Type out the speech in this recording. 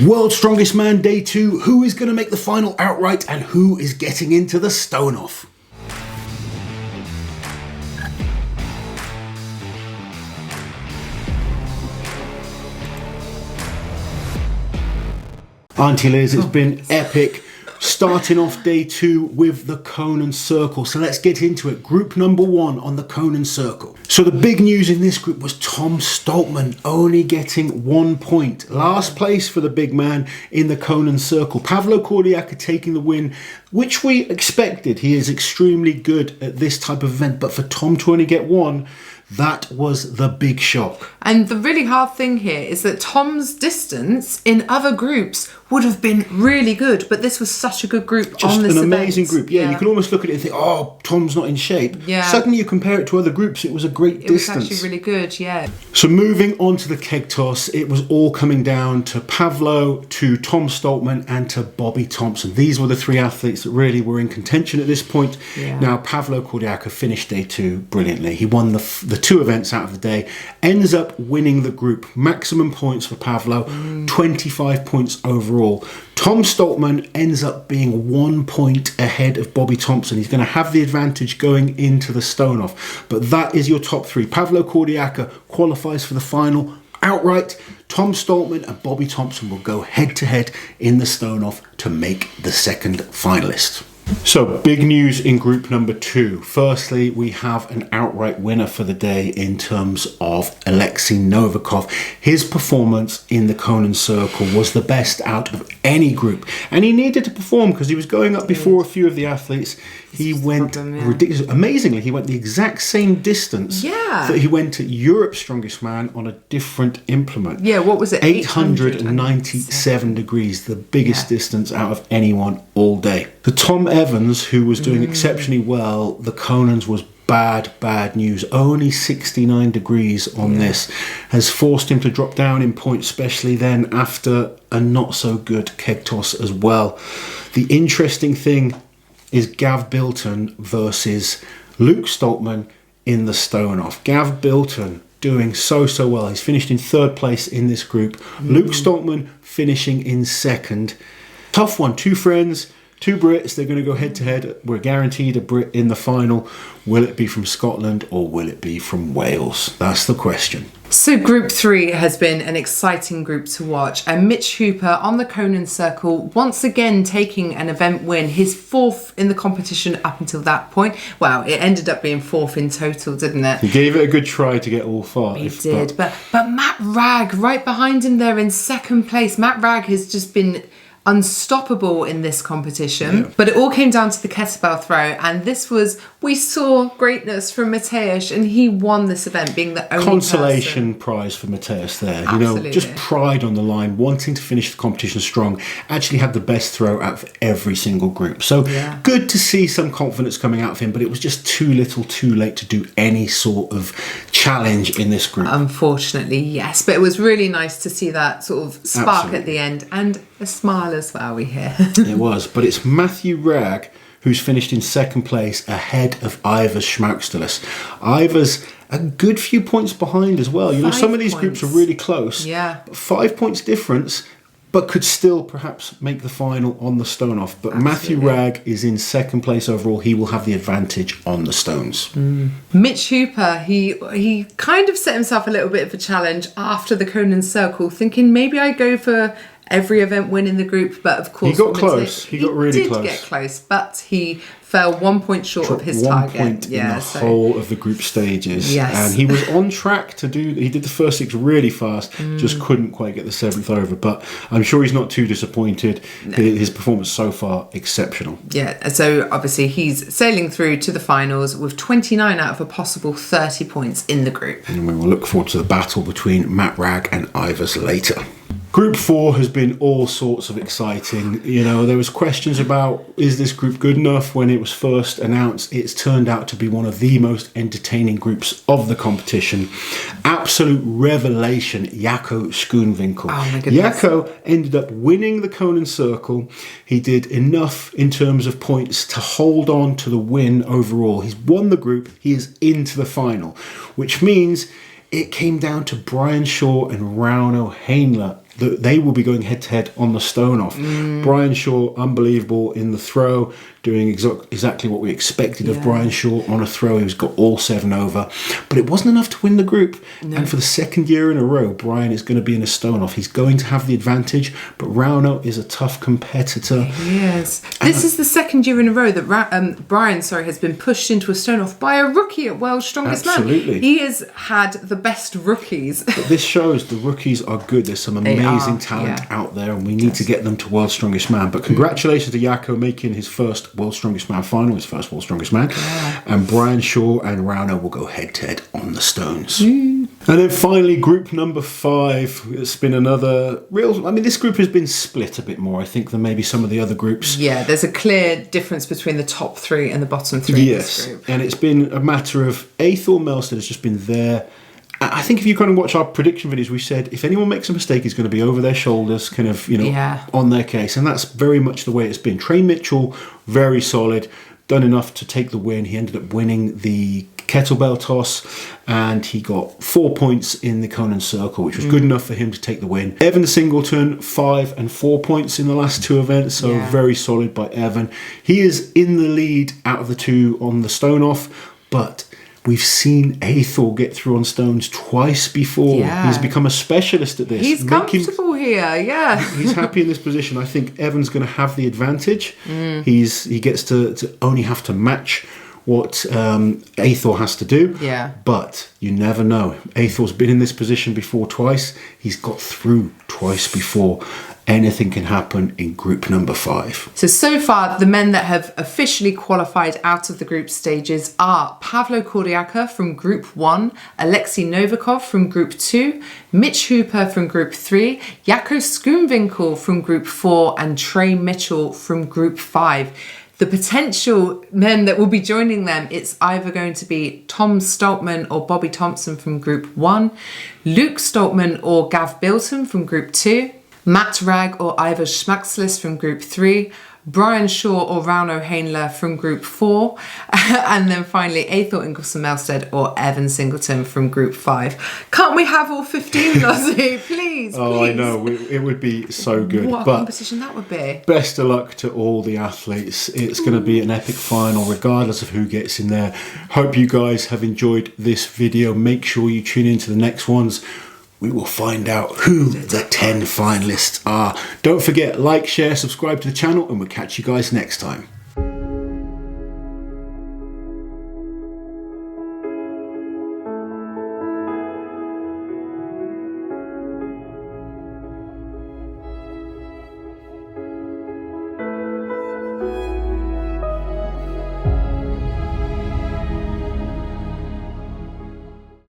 World's Strongest Man Day 2, who is going to make the final outright and who is getting into the stone off? Auntie Liz, it's been epic. Starting off day 2 with the Conan Circle. So let's get into it. Group number 1 on the Conan Circle. So the big news in this group was Tom Stoltman only getting 1 point. Last place for the big man in the Conan Circle. Pavlo Kordiaka taking the win, which we expected. He is extremely good at this type of event. But for Tom to only get 1, that was the big shock. And the really hard thing here is that Tom's distance in other groups would have been really good, but this was such a good group Just on this an event. amazing group. Yeah, you can almost look at it and think, oh, Tom's not in shape. Yeah. Suddenly you compare it to other groups, it was a great distance. It was actually really good, yeah. So moving on to the keg toss, it was all coming down to Pavlo, to Tom Stoltman and to Bobby Thompson. These were the 3 athletes that really were in contention at this point. Yeah. Now, Pavlo Kordiaka finished day 2 brilliantly. He won the 2 events out of the day, ends up winning the group. Maximum points for Pavlo, 25 points overall. Tom Stoltman ends up being 1 point ahead of Bobby Thompson. He's going to have the advantage going into the stone off. But that is your top 3. Pavlo Kordiaka qualifies for the final outright. Tom Stoltman and Bobby Thompson will go head to head in the stone off to make the second finalist. So, big news in group number 2. Firstly, we have an outright winner for the day in terms of Alexei Novikov. His performance in the Conan Circle was the best out of any group. And he needed to perform because he was going up before a few of the athletes. He went ridiculous. Amazingly, he went the exact same distance that he went at Europe's Strongest Man on a different implement. Yeah, what was it? 897 degrees, the biggest distance out of anyone all day. The Tom Evans, who was doing exceptionally well, the Conans was bad news. Only 69 degrees on this has forced him to drop down in points, especially then after a not so good keg toss as well. The interesting thing is Gav Bilton versus Luke Stoltman in the stone off. Gav Bilton doing so well. He's finished in 3rd place in this group. Luke Stoltman finishing in 2nd. Tough one. 2 friends, 2 Brits. They're going to go head to head. We're guaranteed a Brit in the final. Will it be from Scotland or will it be from Wales? That's the question. So Group 3 has been an exciting group to watch, and Mitch Hooper on the Conan Circle once again taking an event win, his 4th in the competition up until that point. Wow, it ended up being 4th in total, didn't it? He gave it a good try to get all 5. He did, but Matt Ragg right behind him there in 2nd place. Matt Ragg has just been unstoppable in this competition, but it all came down to the kettlebell throw, and we saw greatness from Mateusz, and he won this event, being the only consolation prize for Mateusz there. Absolutely. You know, just pride on the line, wanting to finish the competition strong. Actually had the best throw out of every single group, so good to see some confidence coming out of him, but it was just too little too late to do any sort of challenge in this group. Unfortunately, yes, but it was really nice to see that sort of spark at the end, and a smile as well, we hear. It was, but it's Matthew Ragg who's finished in 2nd place ahead of Ivers Schmaukstelis. Ivers a good few points behind as well. You know, some of these groups are really close. Yeah. 5 points difference, but could still perhaps make the final on the stone off. But Matthew Ragg is in 2nd place overall. He will have the advantage on the stones. Mitch Hooper, he kind of set himself a little bit of a challenge after the Conan Circle, thinking maybe I go for every event win in the group, but of course he got close. He got really close. He did get close, but he fell 1 point short of his target. 1 point in the whole of the group stages. Yes. And he was on track to he did the first 6 really fast, just couldn't quite get the 7th over, but I'm sure he's not too disappointed. No. His performance so far, exceptional. Yeah, so obviously he's sailing through to the finals with 29 out of a possible 30 points in the group. And we will look forward to the battle between Matt Ragg and Ivers later. Group 4 has been all sorts of exciting. You know, there was questions about, is this group good enough? When it was first announced, it's turned out to be one of the most entertaining groups of the competition. Absolute revelation, Jacco Schoonwinkel. Oh my goodness. Jacco ended up winning the Conan Circle. He did enough in terms of points to hold on to the win overall. He's won the group. He is into the final, which means it came down to Brian Shaw and Rauno Hainler they will be going head-to-head on the stone off. Brian Shaw, unbelievable in the throw, doing exactly what we expected of Brian Shaw on a throw. He's got all 7 over. But it wasn't enough to win the group. No. And for the second year in a row, Brian is going to be in a stone off. He's going to have the advantage, but Rauno is a tough competitor. He is. This is the second year in a row that Brian has been pushed into a stone off by a rookie at World's Strongest Man. Absolutely. He has had the best rookies. But this shows the rookies are good. There's some amazing talent out there, and we need to get them to World's Strongest Man. But congratulations to Jaco making his first World's Strongest Man final, his first World's Strongest Man. Yeah. And Brian Shaw and Rauno will go head-to-head on the stones. And then finally, group number 5. It's been another this group has been split a bit more, I think, than maybe some of the other groups. Yeah, there's a clear difference between the top 3 and the bottom 3 in this group. And it's been a matter of Aethor Melstead has just been there. I think if you kind of watch our prediction videos, we said if anyone makes a mistake, he's going to be over their shoulders, kind of, on their case. And that's very much the way it's been. Trey Mitchell, very solid, done enough to take the win. He ended up winning the kettlebell toss, and he got 4 points in the Conan circle, which was good enough for him to take the win. Evan Singleton, 5 and 4 points in the last 2 events, so very solid by Evan. He is in the lead out of the 2 on the stone off, but we've seen Aethor get through on stones twice before. He's become a specialist at this. He's comfortable here, He's happy in this position. I think Evan's going to have the advantage. He gets to only have to match what Aethor has to do. But you never know. Aethor's been in this position before twice. He's got through twice before. Anything can happen in group number 5. So far, the men that have officially qualified out of the group stages are Pavlo Kordiaka from Group 1, Alexei Novikov from Group 2, Mitch Hooper from Group 3, Jaco Schoonwinkel from Group 4, and Trey Mitchell from Group 5. The potential men that will be joining them, it's either going to be Tom Stoltman or Bobby Thompson from Group 1, Luke Stoltman or Gav Bilton from Group 2, Matt Ragg or Ivor Schmaxlis from Group 3, Brian Shaw or Rauno Hainler from Group 4, and then finally Aethor Ingolson Melstead or Evan Singleton from Group 5. Can't we have all 15, Lozzie? Please, I know. It would be so good. What a competition that would be. Best of luck to all the athletes. It's going to be an epic final regardless of who gets in there. Hope you guys have enjoyed this video. Make sure you tune into the next ones. We will find out who the 10 finalists are. Don't forget, like, share, subscribe to the channel, and we'll catch you guys next time.